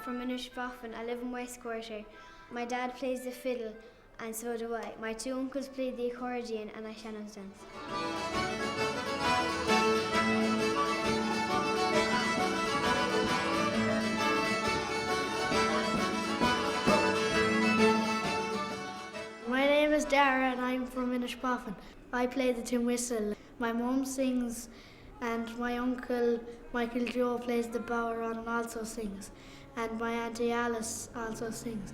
from Inishbofin. I live in West Quarter. My dad plays the fiddle, and so do I. My two uncles play the accordion, and I Shannon's dance. My name is Dara and I'm from Inishbofin. I play the tin whistle. My mum sings and my uncle Michael Joe plays the bodhrán and also sings. And my auntie Alice also sings.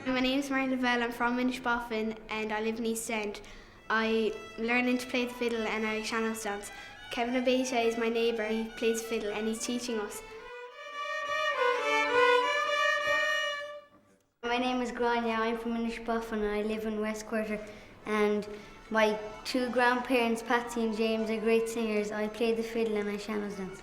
My name's Mary Lavelle. I'm from Inishbofin and I live in East End. I learning to play the fiddle and I Shannon's dance. Kevin Abeta is my neighbour. He plays fiddle and he's teaching us. My name is Grania. I'm from Inishbofin and I live in West Quarter. And my two grandparents, Patsy and James, are great singers. I play the fiddle and I Shannon's dance.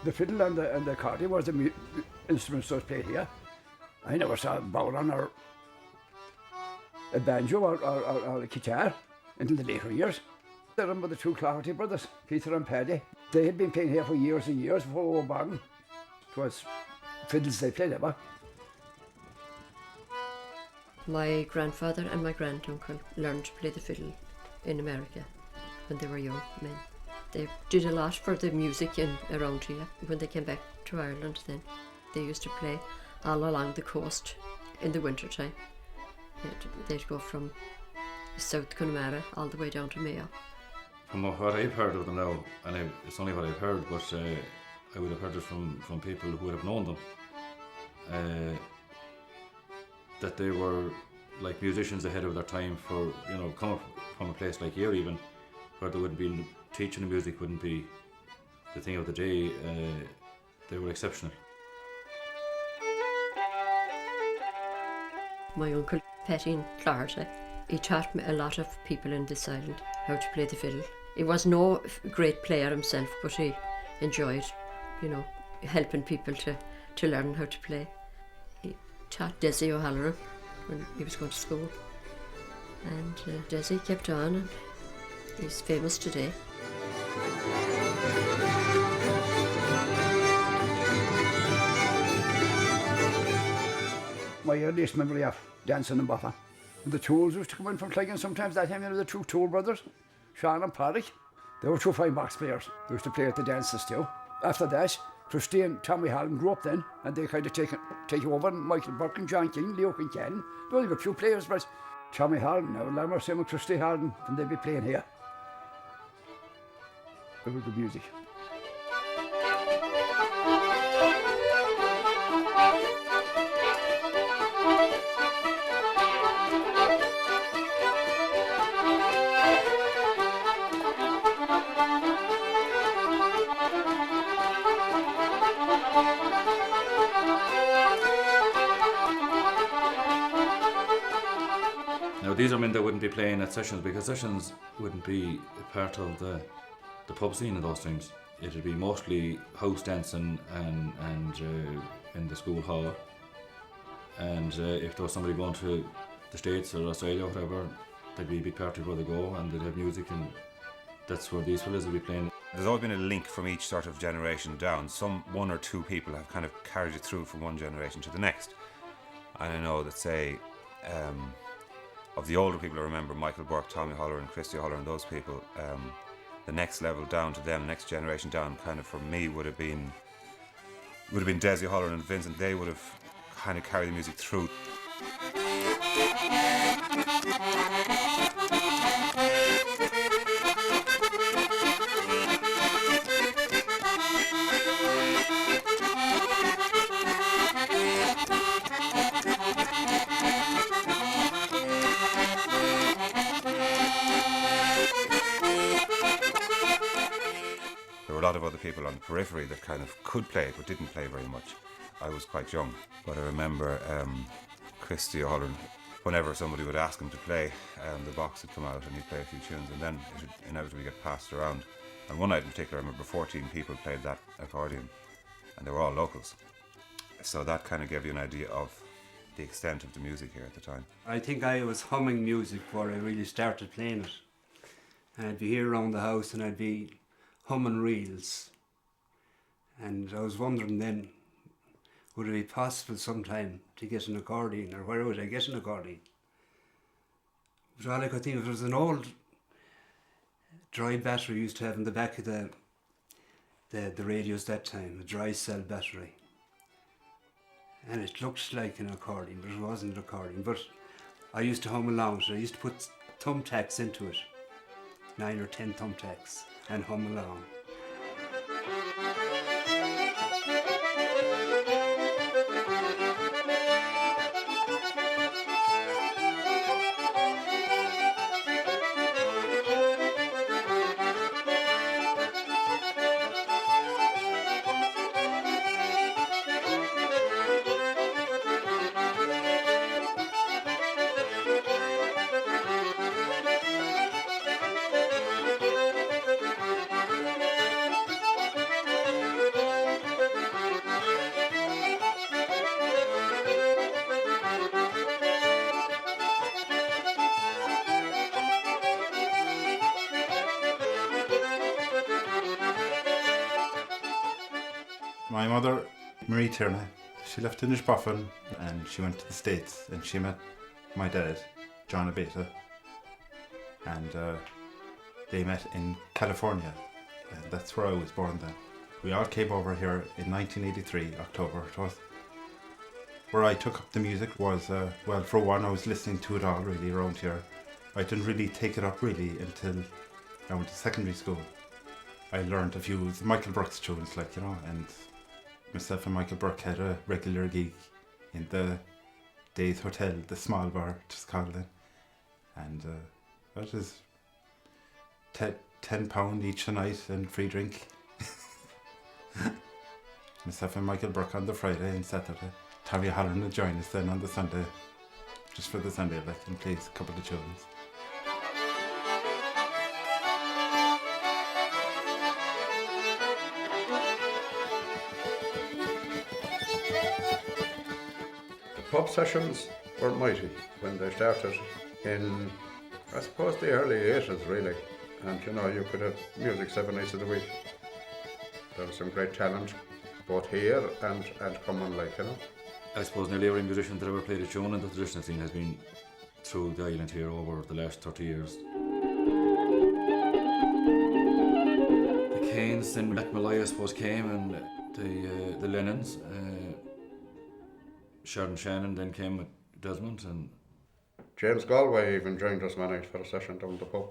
The fiddle and the accordion was the instruments that was played here. I never saw a bodhrán or a banjo or a guitar until the later years. I remember the two Clarity brothers, Peter and Paddy. They had been playing here for years and years before we were born. It was fiddles they played ever. My grandfather and my granduncle learned to play the fiddle in America when they were young men. They did a lot for the music around here. When they came back to Ireland then, they used to play all along the coast in the winter time. They'd go from South Connemara all the way down to Mayo. From what I've heard of them now, and it's only what I've heard, but I would have heard it from people who would have known them, that they were like musicians ahead of their time for, coming from a place like here even, where they wouldn't be teaching the music wouldn't be the thing of the day. They were exceptional. My uncle Petty Clarity, he taught a lot of people in this island how to play the fiddle. He was no great player himself, but he enjoyed, helping people to learn how to play. He taught Desi O'Halloran when he was going to school, and Desi kept on, and he's famous today. My earliest memory of dancing in Boffa. The tools used to come in from Cleggan sometimes that time, the two Tool brothers, Sean and Paddy. They were two fine box players. They used to play at the dances too. After that, Christy and Tommy Hallen grew up then, and they kind of take over, and Michael Burke and John King, Leo Kincannon. There were only a few players, but Tommy Hallen, now Lamar Sim and Christy Hallen, and they'd be playing here. It was good music. Now these are men that wouldn't be playing at sessions, because sessions wouldn't be a part of the pub scene in those times. It'd be mostly house dancing and in the school hall. And if there was somebody going to the States or Australia or whatever, there'd be a big party where they go and they'd have music, and that's where these fellas would be playing. There's always been a link from each sort of generation down. One or two people have kind of carried it through from one generation to the next. And I know that, say, of the older people I remember, Michael Burke, Tommy Holler and Christy Holler and those people, the next level down to them, next generation down, kind of for me would have been Desi Holler and Vincent. They would have kind of carried the music through. lot of other people on the periphery that kind of could play it but didn't play very much. I was quite young, but I remember Christy Holland, whenever somebody would ask him to play, the box would come out and he'd play a few tunes, and then it would inevitably get passed around. And one night in particular, I remember 14 people played that accordion, and they were all locals. So that kind of gave you an idea of the extent of the music here at the time. I think I was humming music before I really started playing it. And I'd be here around the house and I'd be humming reels. And I was wondering then, would it be possible sometime to get an accordion, or where would I get an accordion? But all I could think of was an old dry battery we used to have in the back of the radios that time, a dry cell battery. And it looked like an accordion, but it wasn't an accordion. But I used to hum along, so I used to put thumbtacks into it, 9 or 10 thumbtacks, and hum along. My mother, Marie Tierney, she left Inishbofin and she went to the States, and she met my dad, John Abeta, and they met in California, and that's where I was born then. We all came over here in 1983, October it was. Where I took up the music was, well, for one, I was listening to it all really around here. I didn't really take it up really until I went to secondary school. I learned a few of the Michael Burke's tunes, like, you know, and myself and Michael Burke had a regular gig in the Days Hotel, the small bar, just called it. And that was £10 each a night and free drink. Myself and Michael Burke on the Friday and Saturday. Tommy Holland would join us then on the Sunday, just for the Sunday, like, and plays a couple of tunes. Pub sessions were mighty when they started in, I suppose, the early 80s really, and you know, you could have music 7 nights of the week. There was some great talent both here and coming, like, you know. I suppose nearly every musician that ever played a tune in the traditional scene has been through the island here over the last 30 years. The Canes, then Mac Malloy, I suppose, came, and the Lennons. Sheridan Shannon then came with Desmond, and James Galway even joined us one night for a session down the pub.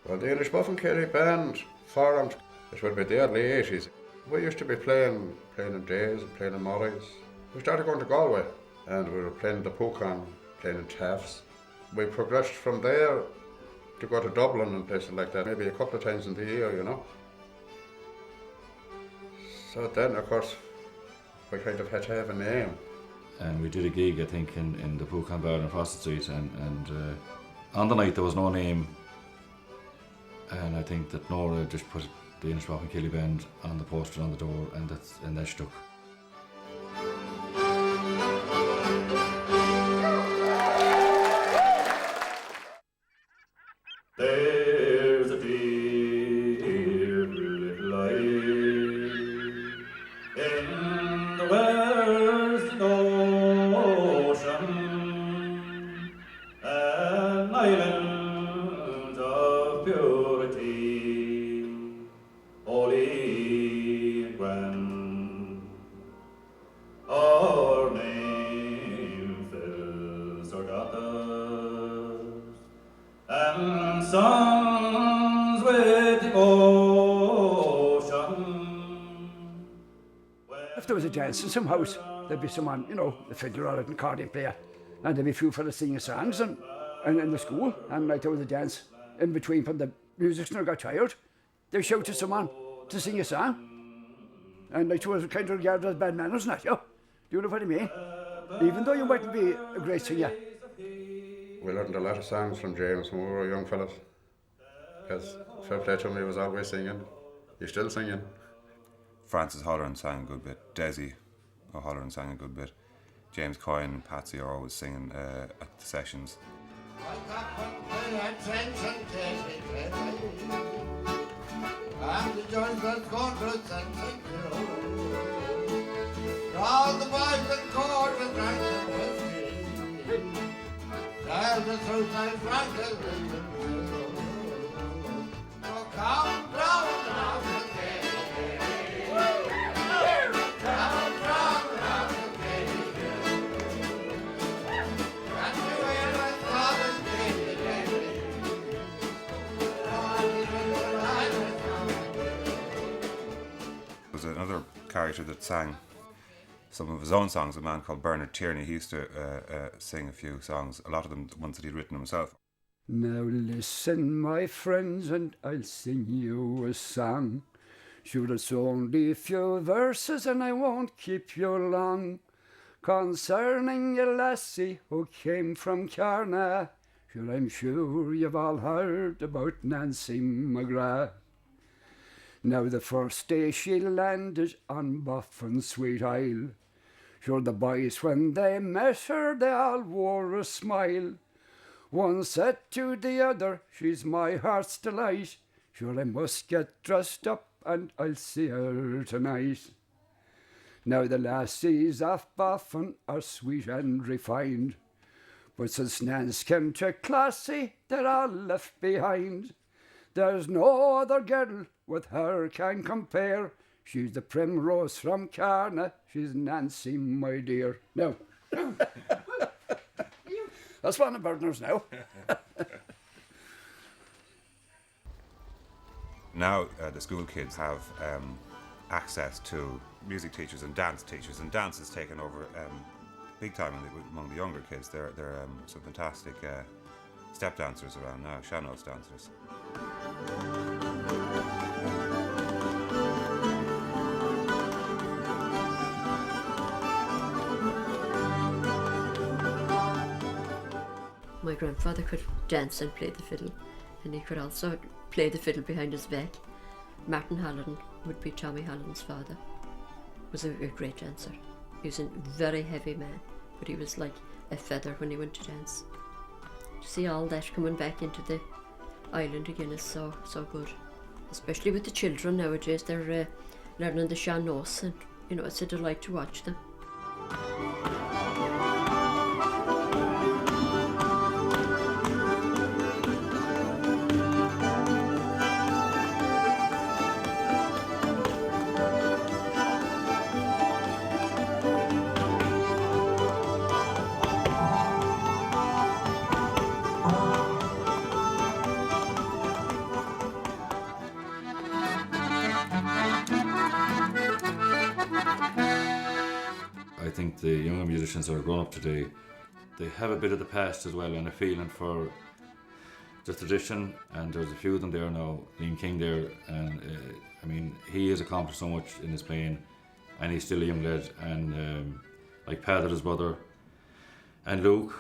Well, the Inishbofin Kelly band formed, it would be the early 80s. We used to be playing in Days and playing in Murray's. We started going to Galway and we were playing the Pucon, playing in Taffs. We progressed from there to go to Dublin and places like that, maybe a couple of times in the year, you know. So then, of course, we kind of had to have a name. And we did a gig, I think, in the Pucon Bar in Fawcett Street, and on the night there was no name. And I think that Nora just put the Inishbofin Kelly band on the poster on the door, and that stuck. There's a dear little isle in the Western Ocean, an island of pure was a dance in some house, there'd be someone, you know, the fiddler or an accordion player, and there'd be a few fellas singing songs and in the school, and like there was a dance in between when the musician got tired, they shout to someone to sing a song. And like it was kind of regarded as bad manners, not you? Do you know what I mean? Even though you mightn't be a great singer. We learned a lot of songs from James when we were young fellas. Because fair play to him, he was always singing. He's still singing. Francis Holleran sang a good bit. Desi O'Halloran sang a good bit. James Coyne and Patsy are always singing at the sessions. All the boys in court with drinking whiskey. Tell the truth and frankly. So come down off the gate. Come down off the gate. And you hear my father's baby. There was another character that sang some of his own songs, a man called Bernard Tierney. He used to sing a few songs, a lot of them the ones that he'd written himself. Now listen, my friends, and I'll sing you a song. Sure, it's only a few verses and I won't keep you long. Concerning a lassie who came from Carna. Sure, I'm sure you've all heard about Nancy McGrath. Now the first day she landed on Boffin's sweet isle. Sure, the boys when they met her they all wore a smile. One said to the other, she's my heart's delight. Sure, I must get dressed up and I'll see her tonight. Now the lassies off Boffin are sweet and refined. But since Nance came to Classy, they're all left behind. There's no other girl with her can compare. She's the primrose from Carna, she's Nancy, my dear. Now, that's one of Bernard's now. Now the school kids have access to music teachers and dance teachers, and dance has taken over big time among the younger kids. There are some fantastic step dancers around now, Shanos dancers. My grandfather could dance and play the fiddle, and he could also play the fiddle behind his back. Martin Halloran would be Tommy Halloran's father. Was a great dancer. He was a very heavy man, but he was like a feather when he went to dance. To see all that coming back into the island again is so good. Especially with the children nowadays, they're learning the Shanos, and you know, it's a delight to watch them. I think the younger musicians that are growing up today, they have a bit of the past as well and a feeling for the tradition, and there's a few of them there now. Liam King there, and I mean, he has accomplished so much in his playing, and he's still a young lad, and like Padder, his brother, and Luke.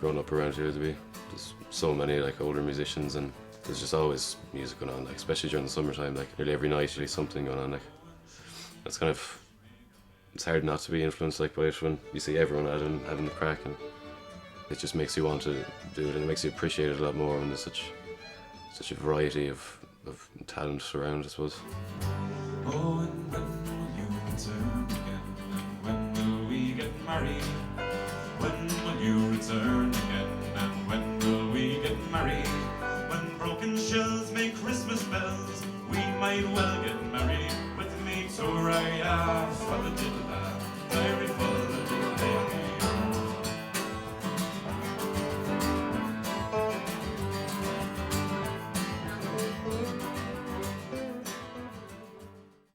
Growing up around here, there's so many like older musicians, and there's just always music going on, like especially during the summertime, like nearly every night there's something going on. Like that's kind of, it's hard not to be influenced like by it when you see everyone out and having the crack, and it just makes you want to do it, and it makes you appreciate it a lot more when there's such a variety of talent around, I suppose. Oh, and when will you return again? And when will we get married? When will you return again? And when will we get married? When broken shells make Christmas bells, we might well get married. With me to right off for the diddle, very full of the baby.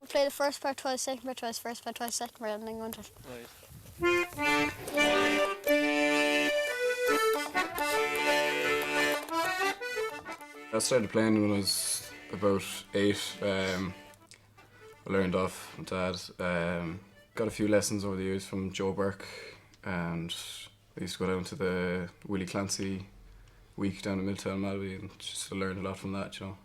Play the first part twice, second part twice, first part twice, second part, and then go into it. I started playing when I was about 8. I learned off my dad. Got a few lessons over the years from Joe Burke, and I used to go down to the Willie Clancy week down in Milltown, Malby, and just learned a lot from that, you know.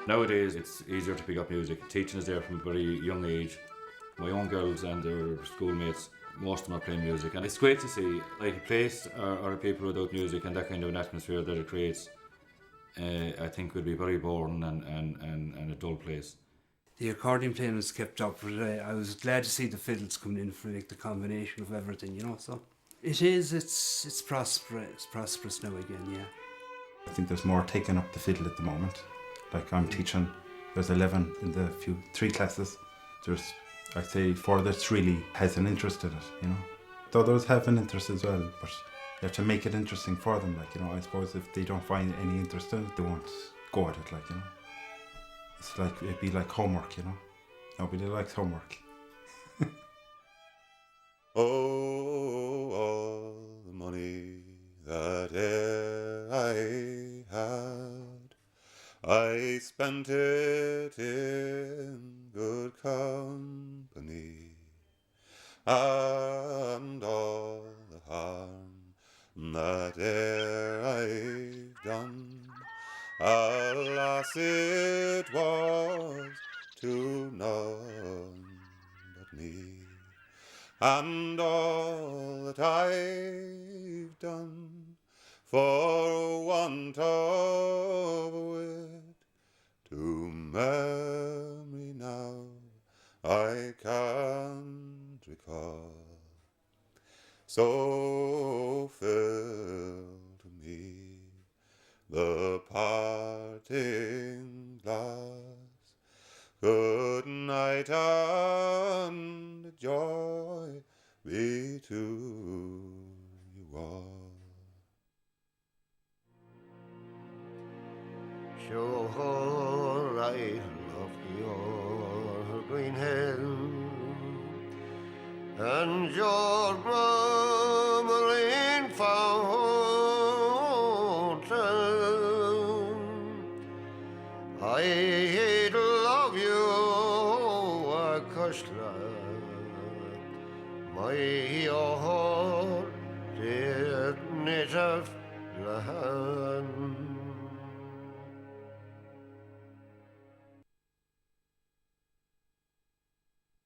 Nowadays, it's easier to pick up music. Teaching is there from a very young age. My own girls and their schoolmates, most of them are playing music. And it's great to see, like, a place or people without music and that kind of an atmosphere that it creates, I think would be very boring and a dull place. The accordion playing was kept up, but I was glad to see the fiddles coming in for like the combination of everything, you know, so. It's prosperous now again, yeah. I think there's more taking up the fiddle at the moment. Like I'm teaching, there's 11 in the 3 classes. There's, I'd say, 4 that really has an interest in it, you know. The others have an interest as well, but you have to make it interesting for them, like, you know. I suppose if they don't find any interest in it, they won't go at it, like, you know. It's like, it'd be like homework, you know. Nobody likes homework. Oh, all the money that e'er I had, I spent it in good company, and all the harm that e'er I've done, alas, it was to none but me. And all that I've done for want of wit to memory now I can't recall. So fill to me the parting glass. Good night and joy be to you all. Sure, I love your green head and your murmuring fountain. I love you, Akashla, my heart, dear native land.